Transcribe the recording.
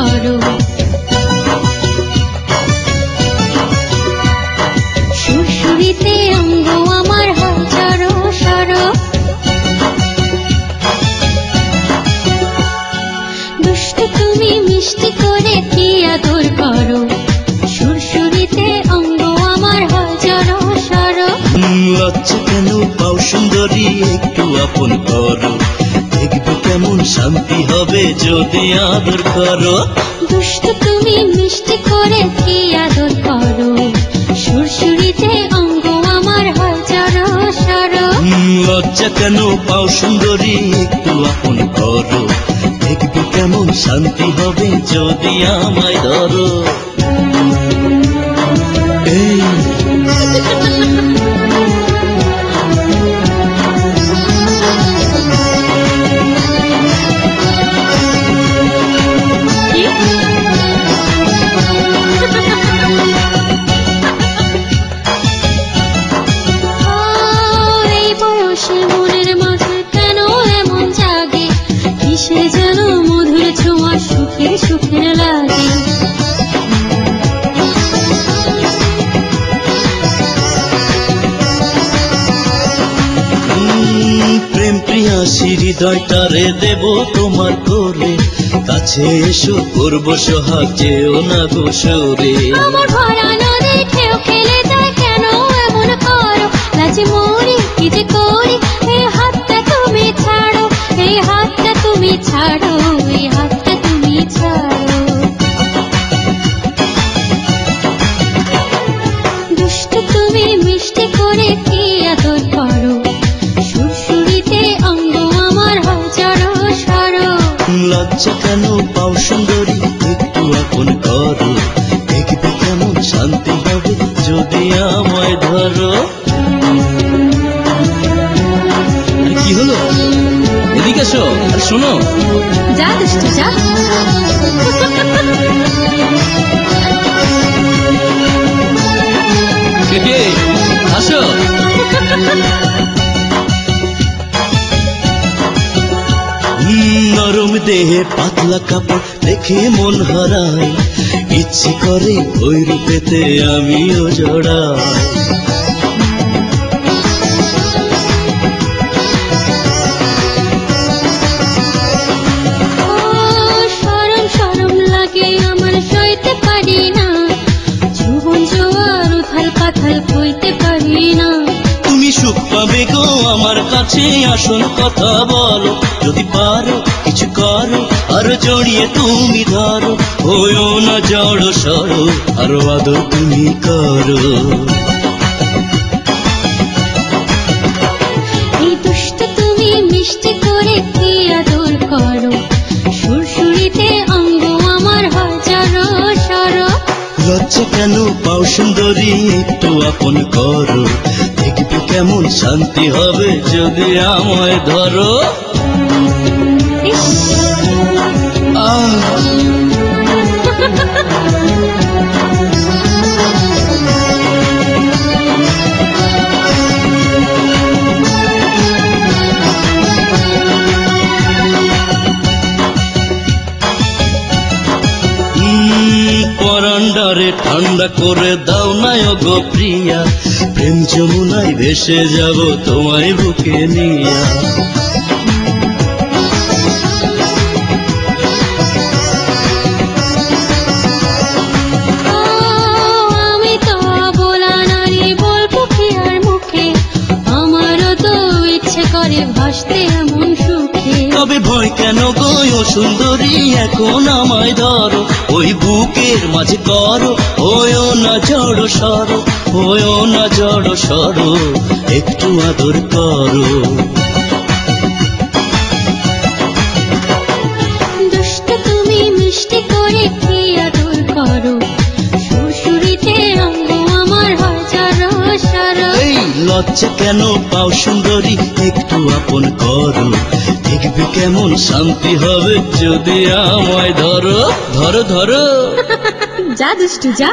করো। সুরসুরিতে অঙ্গ আমার হয় জড়ো সরো। দুষ্ট তুমি মিষ্টি করে কি আদর করো। সুরসুরিতে অঙ্গ আমার হয় জড়ো সরো। লজ্জা কেন পাও সুন্দরী একটু আপন করো। দেখবে কেমন শান্তি হবে যদি আদর করো। দুষ্ট তুমি মিষ্টি করে কি আদর করো। সুরসুরিতে অঙ্গ আমার হয় জড়ো সরো। লজ্জা কেন পাও সুন্দরী একটু আপন করো। দেখবে কেমন শান্তি হবে যদি আমায় ধরো। এই মনের মাঝে কেন এমন জাগে, কিসে যেন মধুর ছোঁয়া সুখের সুখের লাগে। প্রেম প্রিয়াসী হৃদয়টারে দেব তোমার করে। কাছে এসো করব সোহাগ যেও না গো সরে। আমার ভরা নদী ঢেউ খেলে যায় কেন এমন করো। লাজে মরি কি যে করি, এই হাতটা তুমি ছাড়ো। এই হাতটা তুমি ছাড়ো। এই হাতটা তুমি ছাড়ো। দুষ্ট তুমি মিষ্টি করে কি আদর করো। সুরসুরিতে অঙ্গ আমার হয় জড়ো সরো। লজ্জা কেন পাও সুন্দরী একটু আপন করো। দেখবে কেমন শান্তি হবে যদি আমায় ধরো। কি হলো, এদিকে এসো আর শোনো। যা দুষ্টু যা। আসো। নরম দেহে পাতলা কাপড় দেখে মন হারায়। ইচ্ছে করে ওই রূপেতে আমিও জড়াই। শরম শরম লাগে আমার সইতে পারি না। জীবন জোয়ার উথাল পাথাল বইতে পারি না। তুমি সুখ পাবে গো আমার কাছে আসল কথা বলো। যদি পারো কিছু করো আর জড়িয়ে তুমি ধরো। হইও না জড়ো সরো আরো আদর তুমি করো। এই দুষ্ট তুমি মিষ্টি করে কি আদর করো। সুরসুরিতে অঙ্গ আমার হয় জড়ো সরো। লজ্জা কেন পাও সুন্দরী একটু আপন করো। দেখবে কেমন শান্তি হবে যদি আমায় ধরো। ইস, আহ পরান্ডারে ঠান্ডা করে দাও না গো প্রিয়া। প্রেম যমুনায় ভেসে যাব তোমায় বুকে নিয়া। আমি তো বলা নারী বলবো কি আর মুখে। আমারও তো ইচ্ছে করে ভাসতে এমন সুখে। তবে ভয় কেন গো ও সুন্দরী এখন আমায় ধরো। ওই বুকের মাঝে করো হইও না জড়ো সরো। হইও না জড়ো সরো একটু আদর করো। দুষ্ট তুমি মিষ্টি করে কি আদর করো। সুরসুরিতে অঙ্গ আমার হয় জড়ো সরো। এই লজ্জা কেন পাও সুন্দরী একটু আপন করো। দেখবে কেমন শান্তি হবে যদি আমায় ধরো। ধরো ধরো। যা দুষ্টু যা।